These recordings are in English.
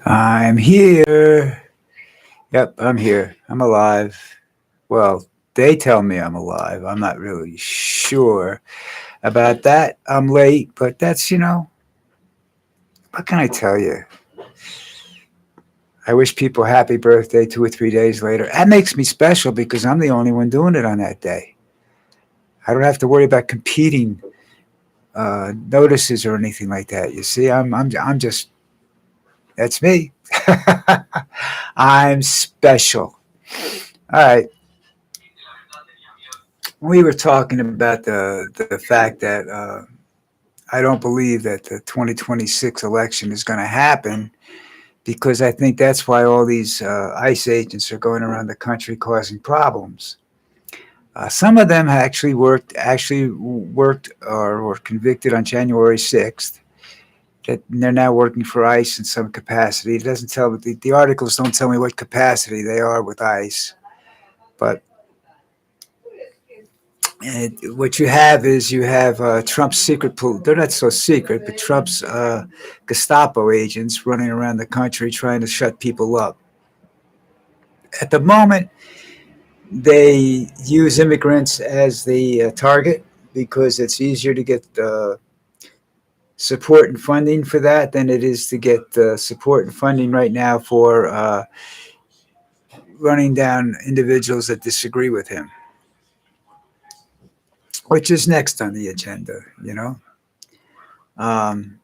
I'm here. Yep, I'm here. I'm alive. Well, they tell me I'm alive. I'm not really sure about that. I'm late, but what can I tell you? I wish people happy birthday 2 or 3 days later. That makes me special because I'm the only one doing it on that day. I don't have to worry about competing notices or anything like that. You see, I'm just, that's me. I'm special. All right. We were talking about the fact that I don't believe that the 2026 election is going to happen because I think that's why all these ICE agents are going around the country causing problems. Some of them actually worked or were convicted on January 6th. That they're now working for ICE in some capacity. It doesn't tell the articles don't tell me what capacity they are with ICE, but and what you have is you have Trump's they're not so secret, but Trump's Gestapo agents running around the country trying to shut people up. At the moment, they use immigrants as the target because it's easier to get support and funding for that than it is to get support and funding right now for running down individuals that disagree with him, which is next on the agenda. Um,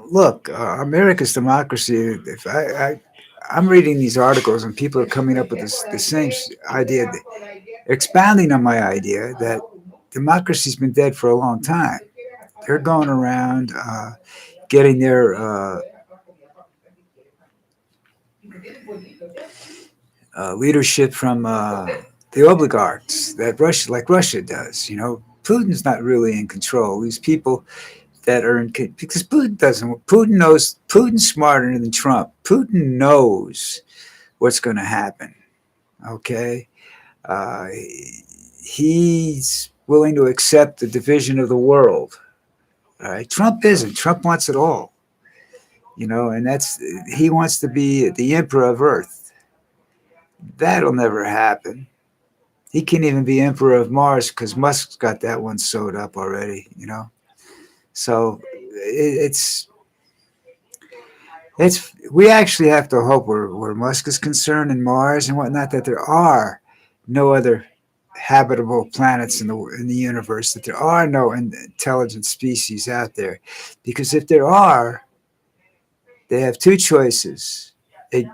Look, America's democracy. If I'm reading these articles and people are coming up with the same idea, expounding on my idea that democracy's been dead for a long time. They're going around getting their leadership from the oligarchs that like Russia does. Putin's not really in control. These people that are in because Putin doesn't. Putin knows. Putin's smarter than Trump. Putin knows what's going to happen. Okay, uh, he's willing to accept the division of the world. All right, Trump isn't. Trump wants it all. And he wants to be the emperor of Earth. That'll never happen. He can't even be emperor of Mars because Musk's got that one sewed up already. So it's we actually have to hope where Musk is concerned and Mars and whatnot that there are no other habitable planets in the universe, that there are no intelligent species out there, because if there are, they have two choices: they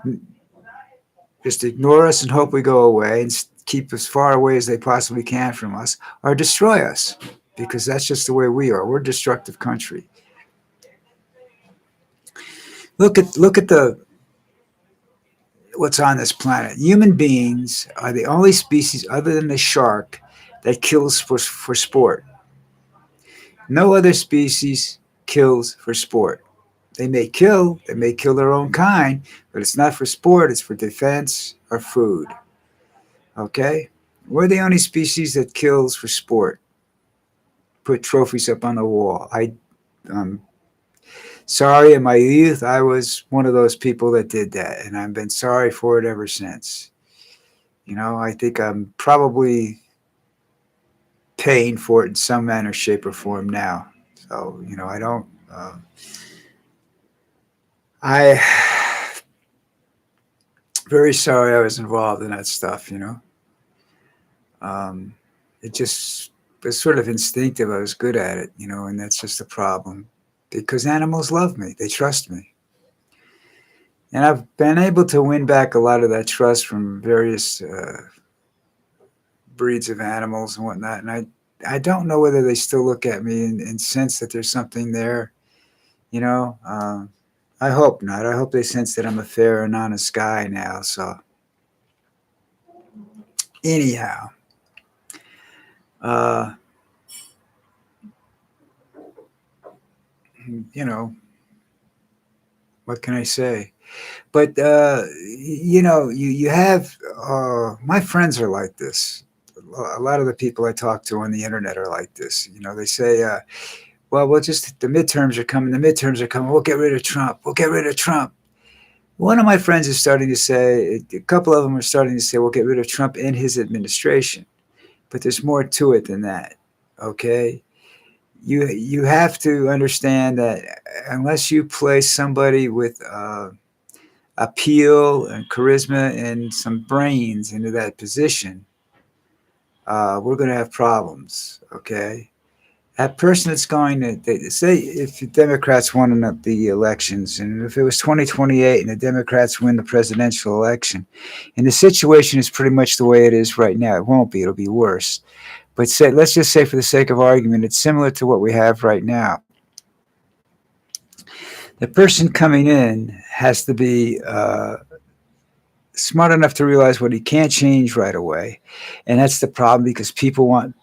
just ignore us and hope we go away and keep as far away as they possibly can from us, or destroy us, because that's just the way we are. We're a destructive country. Look at the what's on this planet. Human beings are the only species other than the shark that kills for sport. No other species kills for sport. They may kill their own kind, but it's not for sport, it's for defense or food. Okay? We're the only species that kills for sport. Put trophies up on the wall. Um, Sorry, in my youth, I was one of those people that did that, and I've been sorry for it ever since. I think I'm probably paying for it in some manner, shape, or form now. So, I don't. I very sorry I was involved in that stuff. Um, it just was sort of instinctive. I was good at it, and that's just a problem because animals love me. They trust me. And I've been able to win back a lot of that trust from various breeds of animals and whatnot. And I don't know whether they still look at me and sense that there's something there. You know, um, I hope not. I hope they sense that I'm a fair and honest guy now. So anyhow, uh, you know, what can I say? But you have my friends are like this. A lot of the people I talk to on the internet are like this. They say, well, we'll just, the midterms are coming, the midterms are coming, we'll get rid of Trump, we'll get rid of Trump. One of my friends is starting to say, a couple of them are starting to say, we'll get rid of Trump and his administration. But there's more to it than that. Okay? You have to understand that unless you place somebody with appeal and charisma and some brains into that position, we're going to have problems. Okay? That person that's going to they say, if the Democrats won the elections, and if it was 2028 and the Democrats win the presidential election, and the situation is pretty much the way it is right now, it won't be. It'll be worse. But say, let's just say, for the sake of argument, it's similar to what we have right now. The person coming in has to be smart enough to realize what he can't change right away, and that's the problem, because people want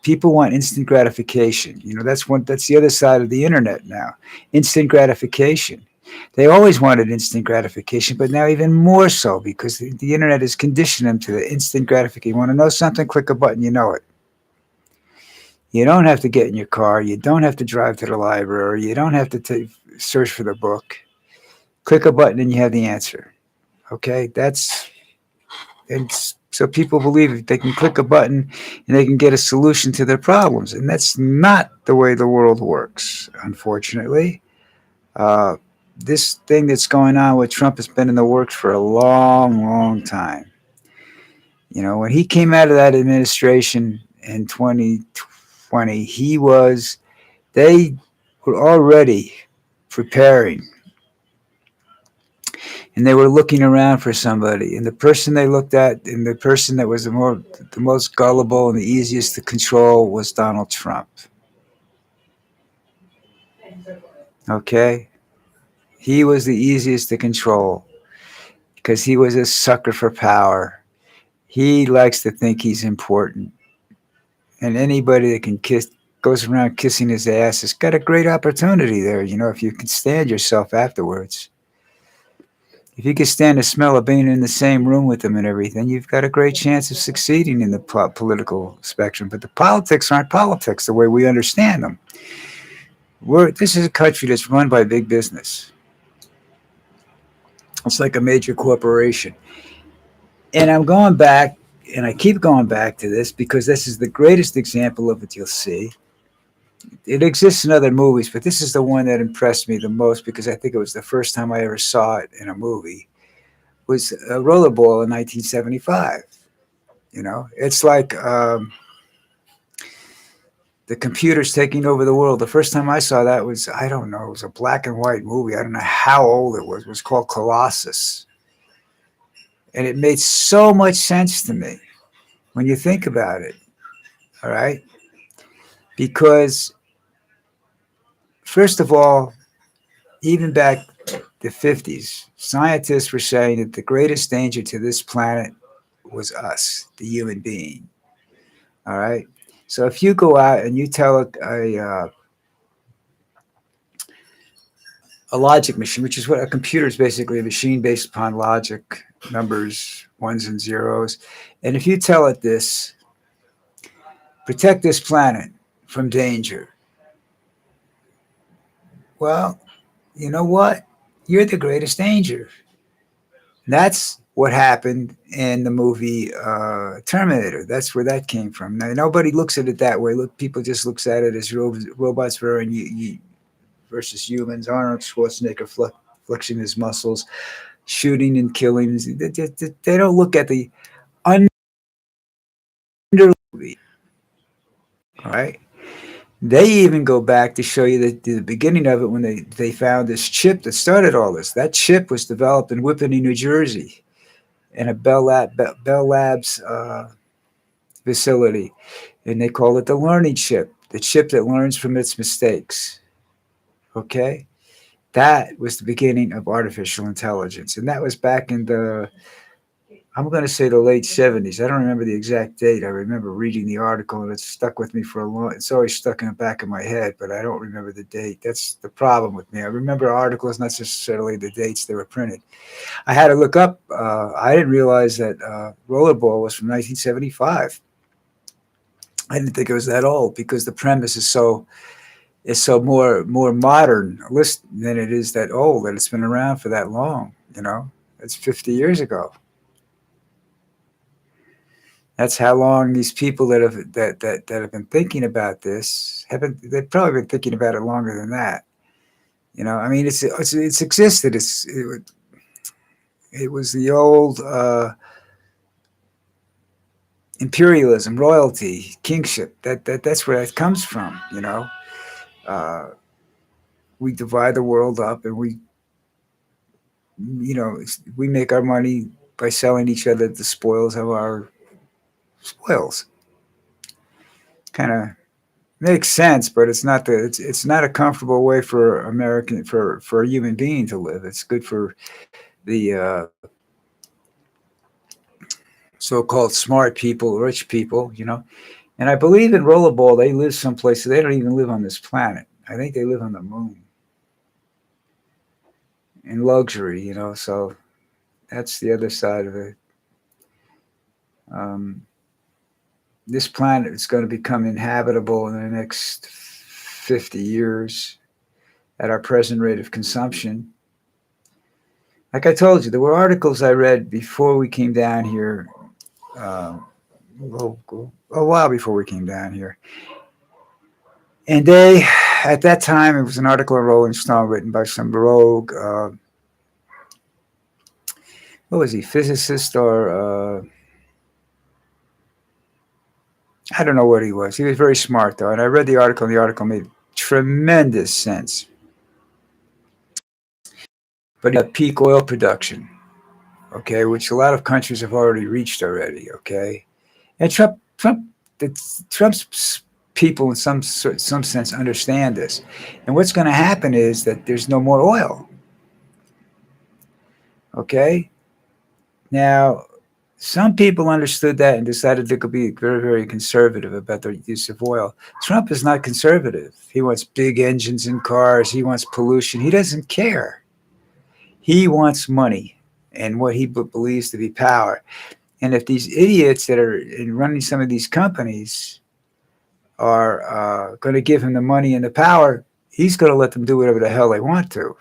instant gratification. That's the other side of the internet now. Instant gratification. They always wanted instant gratification, but now even more so, because the internet has conditioned them to the instant gratification. You want to know something? Click a button, you know it. You don't have to get in your car. You don't have to drive to the library. You don't have to search for the book. Click a button and you have the answer. Okay, and so people believe they can click a button and they can get a solution to their problems, and that's not the way the world works. Unfortunately, uh, this thing that's going on with Trump has been in the works for a long, long time. When he came out of that administration in 2020, they were already preparing, and they were looking around for somebody. And the person they looked at, and the person that was the most gullible and the easiest to control, was Donald Trump. Okay, he was the easiest to control because he was a sucker for power. He likes to think he's important, and anybody that can goes around kissing his ass has got a great opportunity there. If you can stand yourself afterwards. If you can stand the smell of being in the same room with them and everything, you've got a great chance of succeeding in the political spectrum. But the politics aren't politics the way we understand them. This is a country that's run by big business. It's like a major corporation. And I'm going back, and I keep going back to this because this is the greatest example of it you'll see. It exists in other movies, but this is the one that impressed me the most because I think it was the first time I ever saw it in a movie. Was Rollerball in 1975. It's like the computer's taking over the world. The first time I saw that was, I don't know, it was a black and white movie. I don't know how old it was. It was called Colossus. And it made so much sense to me when you think about it. All right? Because, first of all, even back the 50s, scientists were saying that the greatest danger to this planet was us, the human being. All right? So if you go out and you tell a logic machine, which is what a computer is, basically a machine based upon logic, numbers, ones and zeros, and if you tell it this, protect this planet from danger, well, you know what? You're the greatest danger. That's what happened in the movie Terminator. That's where that came from. Now, nobody looks at it that way. People just looks at it as robots versus humans. Arnold Schwarzenegger flexing his muscles, shooting and killing. They don't look at the underlying. All right. They even go back to show you the beginning of it when they found this chip that started all this. That chip was developed in Whippany, New Jersey, in a Bell Labs facility, and they call it the learning chip, the chip that learns from its mistakes. Okay, that was the beginning of artificial intelligence, and that was back in I'm going to say the late 70s. I don't remember the exact date. I remember reading the article, and it's stuck with me for a long. It's always stuck in the back of my head, but I don't remember the date. That's the problem with me. I remember articles, not necessarily the dates they were printed. I had to look up. I didn't realize that Rollerball was from 1975. I didn't think it was that old because the premise is so is so more modern list than it is that old, that it's been around for that long. It's 50 years ago. That's how long these people that have been thinking about this have been. They've probably been thinking about it longer than that. I mean, it's existed. It was the old imperialism, royalty, kingship. That's where that comes from. Uh, we divide the world up, and you know we make our money by selling each other the spoils of our spoils. Kind of makes sense, but it's not a comfortable way for a human being to live. It's good for the so-called smart people, rich people. And I believe in rollerball. They live someplace. They don't even live on this planet. I think they live on the moon in luxury. So that's the other side of it. Um, this planet is going to become inhabitable in the next 50 years at our present rate of consumption. Like I told you, there were articles I read before we came down here, uh, a while before we came down here. And at that time, it was an article in Rolling Stone written by some rogue, what was he, physicist or I don't know what he was. He was very smart, though. And I read the article, and the article made tremendous sense. But peak oil production, okay, which a lot of countries have already reached already, okay? And Trump's people in some sense understand this. And what's going to happen is that there's no more oil, okay? Now, some people understood that and decided they could be very, very conservative about the use of oil. Trump is not conservative. He wants big engines in cars. He wants pollution. He doesn't care. He wants money and what he believes to be power. And if these idiots that are running some of these companies are going to give him the money and the power, he's going to let them do whatever the hell they want to.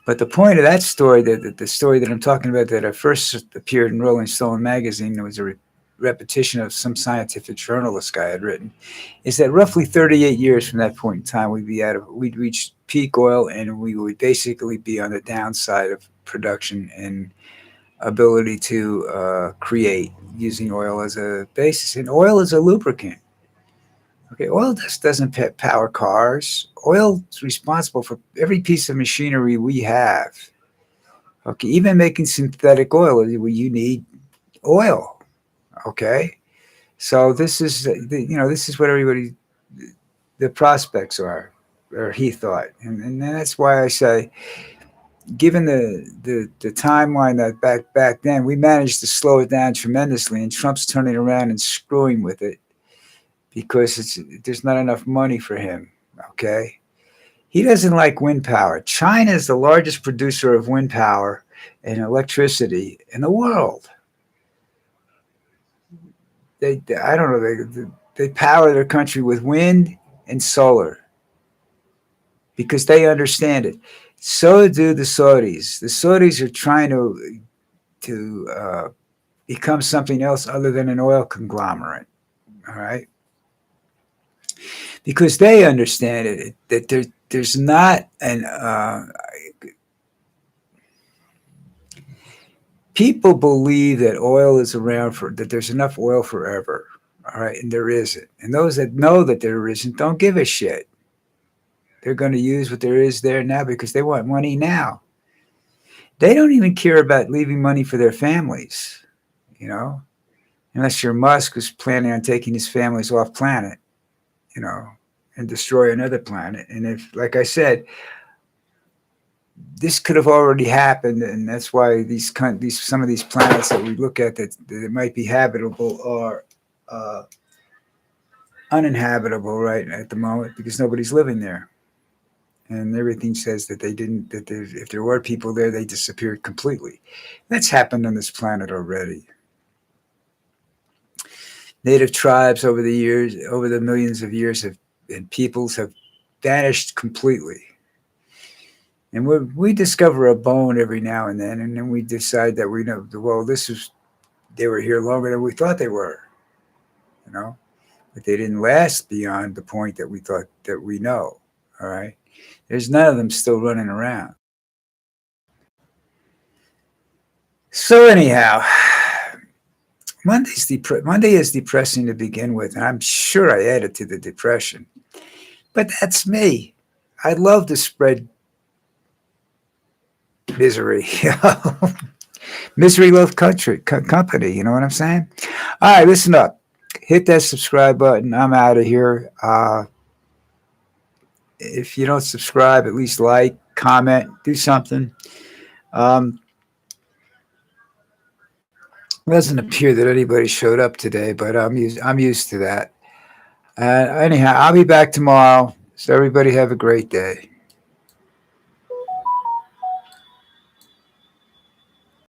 But the point of that story, the story that I'm talking about that first appeared in Rolling Stone magazine, it was a repetition of some scientific journalist guy had written, is that roughly 38 years from that point in time, we'd reach peak oil, and we would basically be on the downside of production and ability to create using oil as a basis. And oil is a lubricant. Okay, oil just doesn't power cars. Oil is responsible for every piece of machinery we have. Okay, even making synthetic oil, you need oil. Okay, so this is what everybody, the prospects are, or he thought, and that's why I say, given the timeline that back then, we managed to slow it down tremendously, and Trump's turning around and screwing with it because there's not enough money for him. Okay, he doesn't like wind power. China is the largest producer of wind power and electricity in the world. I don't know, they power their country with wind and solar because they understand it. So do the Saudis. The Saudis are trying to become something else other than an oil conglomerate. All right, because they understand that there's not an people believe that oil is around for that there's enough oil forever. All right, and there isn't. And those that know that there isn't don't give a shit. They're going to use what there is there now because they want money now. They don't even care about leaving money for their families, you know, unless you're Musk who's planning on taking his families off planet, you know, and destroy another planet. And if, like I said, this could have already happened, and that's why these some of these planets that we look at that might be habitable are uninhabitable right at the moment because nobody's living there, and everything says that they didn't. That if there were people there, they disappeared completely. That's happened on this planet already. Native tribes over the millions of years have and peoples have vanished completely. And we discover a bone every now and then we decide that we know, well, this is, they were here longer than we thought they were, you know, but they didn't last beyond the point that we thought that we know. All right. There's none of them still running around. So anyhow, Monday is depressing to begin with, and I'm sure I added to the depression. But that's me. I love to spread misery. Misery loves company. You know what I'm saying? All right, listen up. Hit that subscribe button. I'm out of here. If you don't subscribe, at least like, comment, do something. Um, it doesn't appear that anybody showed up today, but I'm used to that. Anyhow, I'll be back tomorrow. So everybody have a great day.